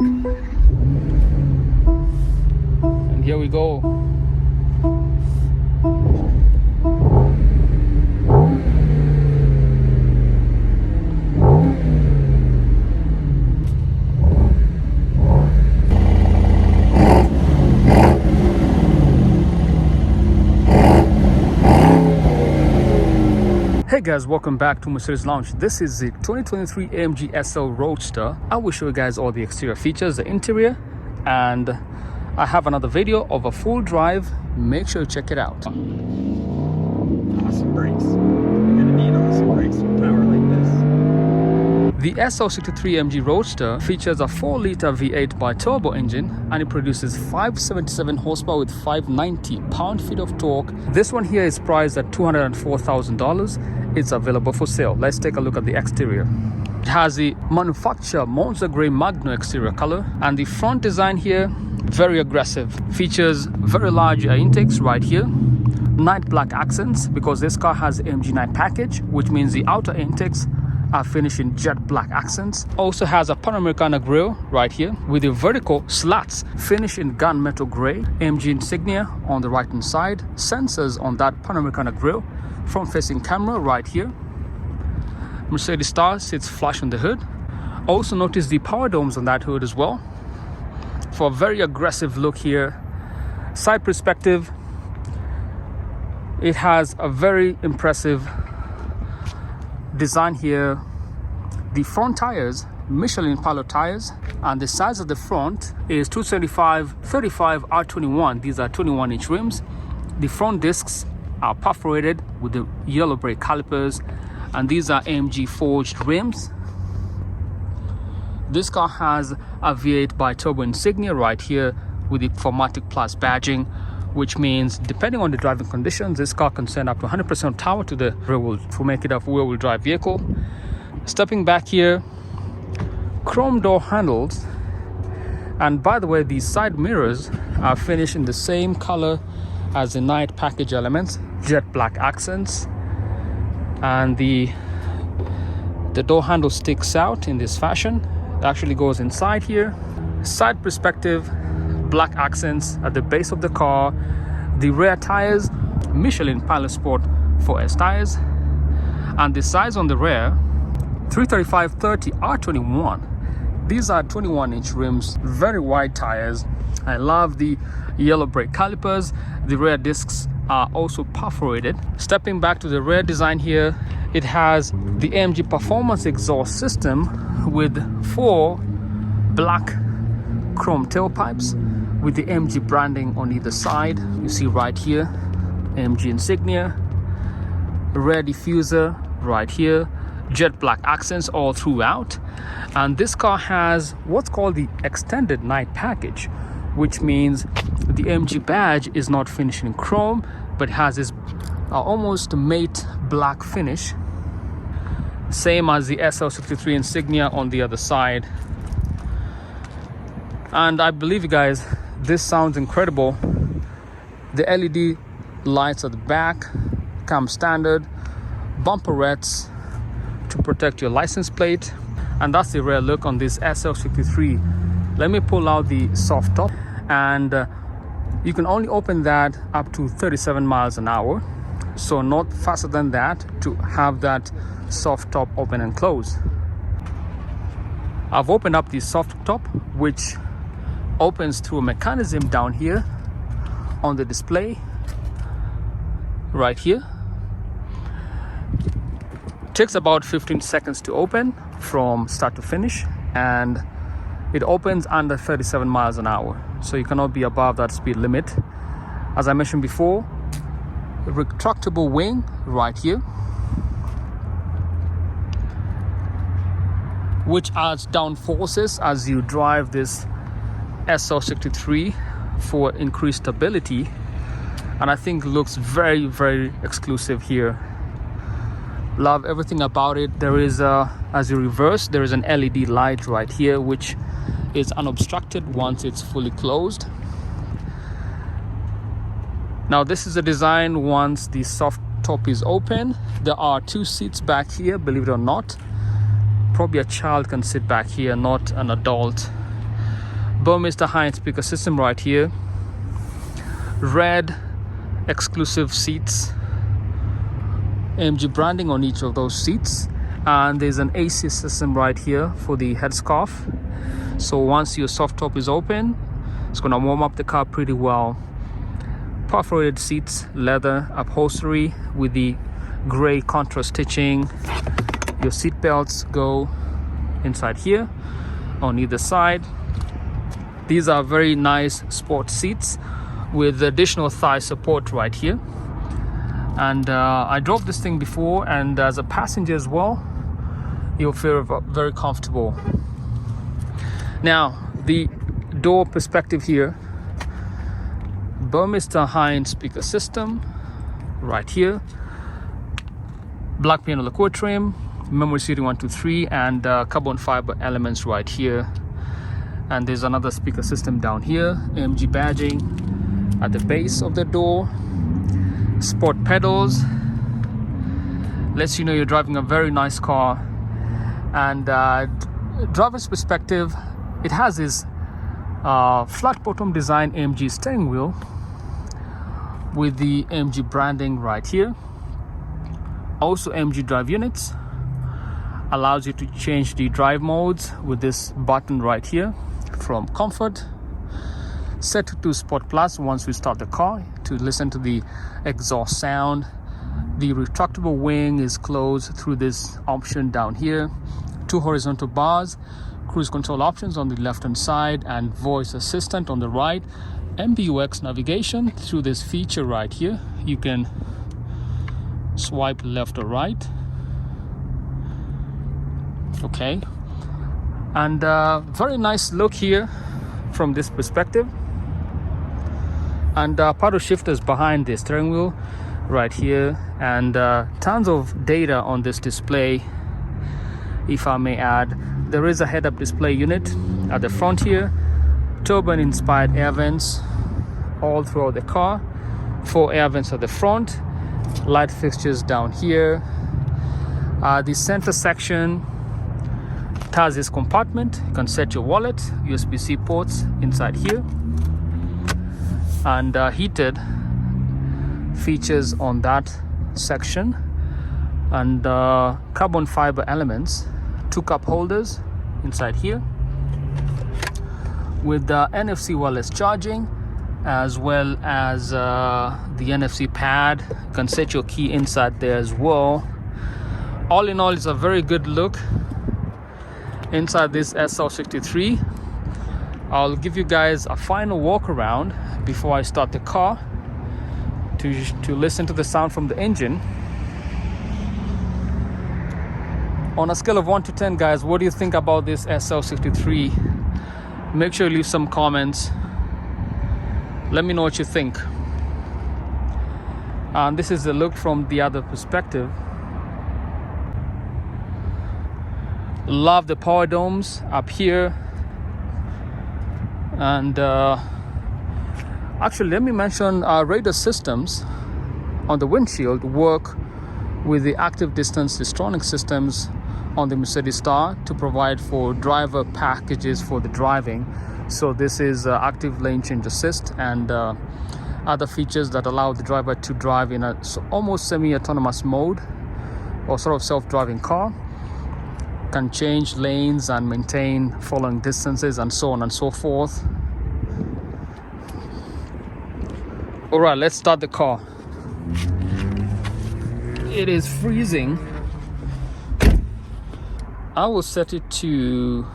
And here we go. Hey guys, welcome back to Mercedes Lounge. This is the 2023 AMG SL Roadster. I will show you guys all the exterior features, the interior, and I have another video of a full drive. Make sure you check it out. Awesome brakes. You're gonna need awesome brakes with power like this. The SL63 AMG Roadster features a 4-liter V8 bi-turbo engine, and it produces 577 horsepower with 590 pound-feet of torque. This one here is priced at $204,000. It's available for sale. Let's take a look at the exterior. It has the manufacturer Monza Grey Magno exterior color, and the front design here, very aggressive. Features very large air intakes right here. Night black accents because this car has the AMG Night package, which means the outer intakes are finished in jet black accents. Also has a Panamericana grille right here with the vertical slats finished in gunmetal gray. AMG insignia on the right hand side, sensors on that Panamericana grille, front facing camera right here. Mercedes star sits flush on the hood. Also notice the power domes on that hood as well for a very aggressive look here. Side perspective, it has a very impressive design here. The front tires, Michelin Pilot tires, and the size of the front is 275/35 R21. These are 21-inch rims. The front discs are perforated with the yellow brake calipers, and these are AMG forged rims. This car has a V8 bi-turbo insignia right here with the Formatic Plus badging, which means depending on the driving conditions, this car can send up to 100% power to the rear wheel to make it a rear-wheel drive vehicle. Stepping back here, chrome door handles, and by the way, these side mirrors are finished in the same color as the Night package elements, jet black accents, and the door handle sticks out in this fashion. It actually goes inside here. Side perspective, black accents at the base of the car. The rear tires, Michelin Pilot Sport 4S tires, and the size on the rear, 335/30 R21. These are 21-inch rims, very wide tires. I love the yellow brake calipers. The rear discs are also perforated. Stepping back to the rear design here, it has the AMG Performance exhaust system with 4 black chrome tailpipes with the AMG branding on either side. You see right here, AMG insignia, rear diffuser right here, jet black accents all throughout. And this car has what's called the extended Night package, which means the AMG badge is not finished in chrome, but has this almost matte black finish, same as the SL63 insignia on the other side. And I believe you guys, this sounds incredible. The LED lights at the back come standard, bumperettes to protect your license plate, and that's the rear look on this SL63. Let me pull out the soft top, and you can only open that up to 37 miles an hour, so not faster than that to have that soft top open and close. I've opened up the soft top, which opens through a mechanism down here on the display right here. Takes about 15 seconds to open from start to finish, and it opens under 37 miles an hour, so you cannot be above that speed limit. As I mentioned before, retractable wing right here, which adds down forces as you drive this SL63 for increased stability, and I think looks very, very exclusive here. Love everything about it. There is as you reverse, there is an LED light right here, which is unobstructed once it's fully closed. Now this is the design once the soft top is open. There are 2 seats back here, believe it or not. Probably a child can sit back here, not an adult. Burmester high-end speaker system right here. Red exclusive seats, AMG branding on each of those seats, and there's an AC system right here for the headscarf. So once your soft top is open, it's gonna warm up the car pretty well. Perforated seats, leather upholstery with the gray contrast stitching. Your seat belts go inside here on either side. These are very nice sport seats with additional thigh support right here. And I drove this thing before, and as a passenger as well, you'll feel very comfortable. Now, the door perspective here, Burmester high-end speaker system right here, black piano lacquer trim, memory seating 1, 2, 3, and carbon fiber elements right here. And there's another speaker system down here, AMG badging at the base of the door. Sport pedals lets you know you're driving a very nice car. And driver's perspective, it has this flat bottom design AMG steering wheel with the AMG branding right here. Also AMG drive units, allows you to change the drive modes with this button right here, from comfort set to Sport Plus once we start the car to listen to the exhaust sound. The retractable wing is closed through this option down here. 2 horizontal bars, cruise control options on the left hand side, and voice assistant on the right. MBUX navigation through this feature right here. You can swipe left or right. Okay, and very nice look here from this perspective. And paddle shifters behind the steering wheel right here, and tons of data on this display, if I may add. There is a head-up display unit at the front here, turbine inspired air vents all throughout the car, 4 air vents at the front, light fixtures down here. The center section has this compartment. You can set your wallet, USB-C ports inside here, and heated features on that section, and carbon fiber elements, 2 cup holders inside here with the NFC wireless charging, as well as the NFC pad. You can set your key inside there as well. All in all, it's a very good look inside this SL63. I'll give you guys a final walk around before I start the car to listen to the sound from the engine. On a scale of 1 to 10, guys, what do you think about this SL63? Make sure you leave some comments. Let me know what you think. And this is the look from the other perspective. Love the power domes up here. And actually, let me mention radar systems on the windshield work with the active distance distronic systems on the Mercedes Star to provide for driver packages for the driving. So this is active lane change assist and other features that allow the driver to drive in a almost semi-autonomous mode or sort of self-driving car. Can change lanes and maintain following distances and so on and so forth. All right, let's start the car. It is freezing. I will set it to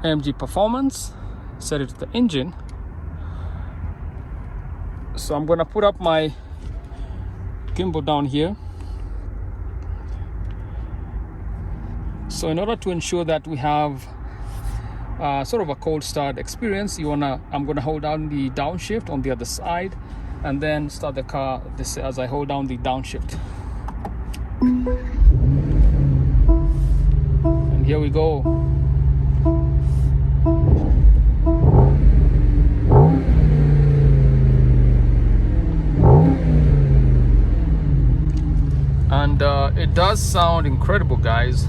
AMG Performance, set it to the engine. So I'm gonna put up my gimbal down here. So in order to ensure that we have sort of a cold start experience, I'm gonna hold down the downshift on the other side and then start the car as I hold down the downshift. And here we go. And it does sound incredible, guys.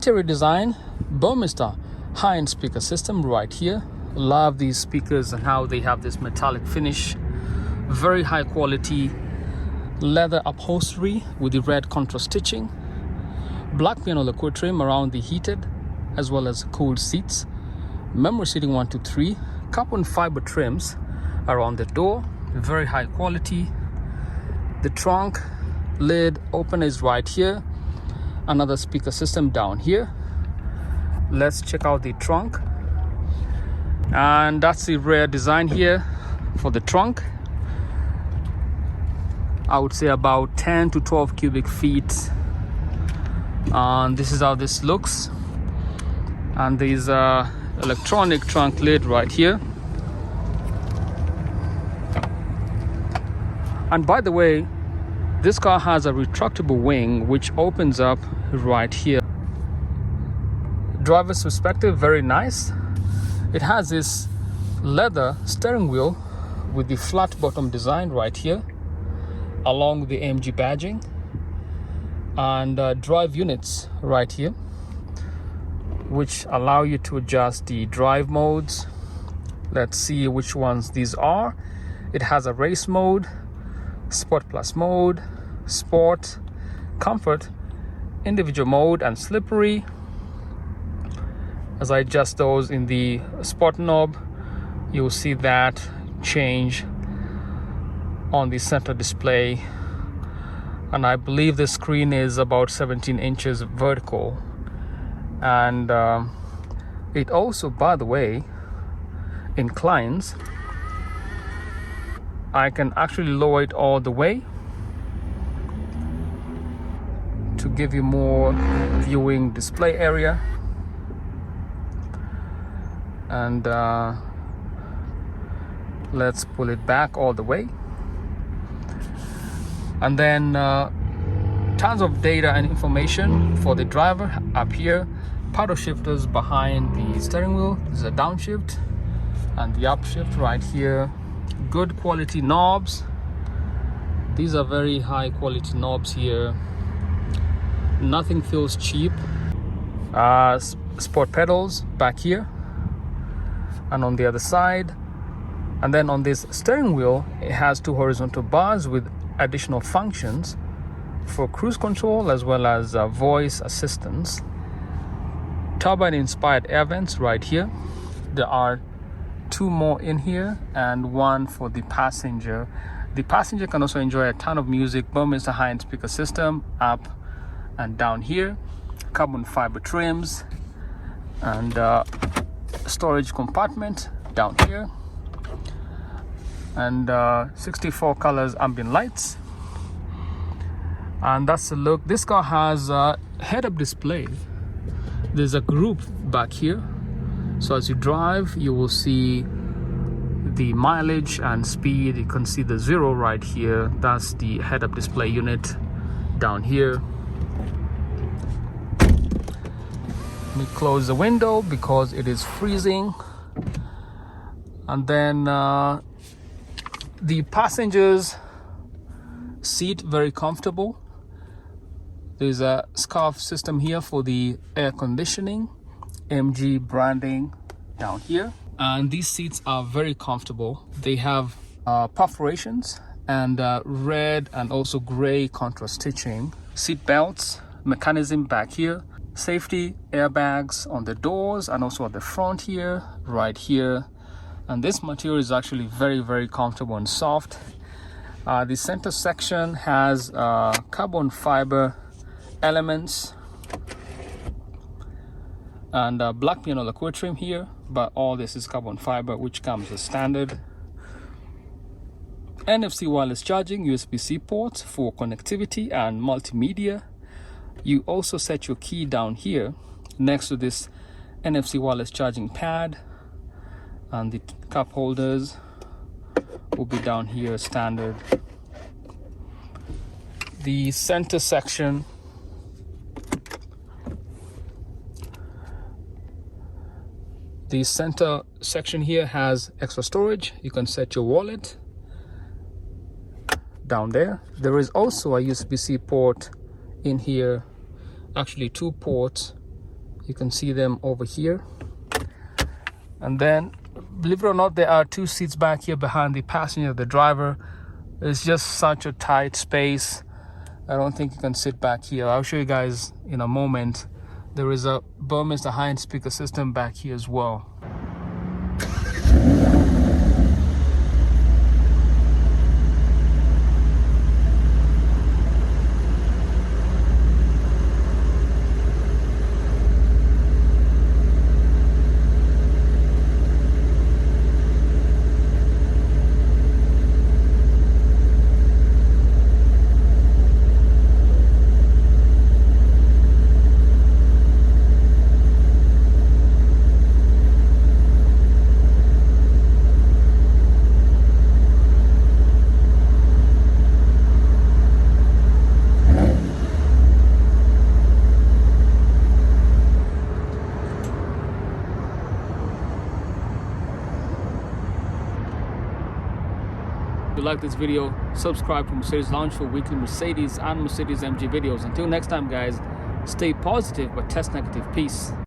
interior design, Burmester high-end speaker system right here. Love these speakers and how they have this metallic finish. Very high quality leather upholstery with the red contrast stitching. Black piano lacquer trim around the heated as well as cooled seats. Memory seating 1 to 3. Carbon fiber trims around the door. Very high quality. The trunk lid opener is right here. Another speaker system down here. Let's check out the trunk. And that's the rear design here for the trunk. I would say about 10 to 12 cubic feet. And this is how this looks. And there's a electronic trunk lid right here. And by the way, this car has a retractable wing which opens up right here. Driver's perspective, very nice. It has this leather steering wheel with the flat bottom design right here, along with the AMG badging, and drive units right here, which allow you to adjust the drive modes. Let's see which ones these are. It has a race mode, Sport Plus mode, Sport, Comfort, individual mode, and slippery. As I adjust those in the sport knob, you'll see that change on the center display. And I believe the screen is about 17 inches vertical. And it also, by the way, inclines. I can actually lower it all the way to give you more viewing display area. And let's pull it back all the way. And then tons of data and information for the driver up here. Paddle shifters behind the steering wheel. There's a downshift and the upshift right here. Good quality knobs. These are very high quality knobs here. Nothing feels cheap. Sport pedals back here and on the other side. And then on this steering wheel, it has 2 horizontal bars with additional functions for cruise control as well as voice assistance. Turbine inspired air vents right here. There are 2 more in here and 1 for the passenger. The passenger can also enjoy a ton of music. Burmester high-end speaker system up and down here. Carbon fiber trims and storage compartment down here. And 64 colors ambient lights. And that's the look. This car has a head-up display. There's a group back here. So as you drive, you will see the mileage and speed. You can see the 0 right here. That's the head-up display unit down here. Let me close the window because it is freezing. And then the passengers seat, very comfortable. There's a scarf system here for the air conditioning. AMG branding down here. And these seats are very comfortable. They have perforations and red and also gray contrast stitching. Seat belts mechanism back here. Safety airbags on the doors and also at the front here, right here. And this material is actually very, very comfortable and soft. The center section has carbon fiber elements and black piano lacquer trim here, but all this is carbon fiber, which comes as standard. NFC wireless charging, USB-C ports for connectivity and multimedia. You also set your key down here next to this NFC wireless charging pad, and the cup holders will be down here standard. The center section, here has extra storage. You can set your wallet down there. There is also a USB-C port in here, actually 2 ports You can see them over here. And then, believe it or not, there are 2 seats back here behind the passenger, the driver. It's just such a tight space. I don't think you can sit back here. I'll show you guys in a moment. There is a Burmester high-end speaker system back here as well. If you like this video, subscribe to Mercedes Lounge for weekly Mercedes and Mercedes MG videos. Until next time, guys, stay positive but test negative. Peace.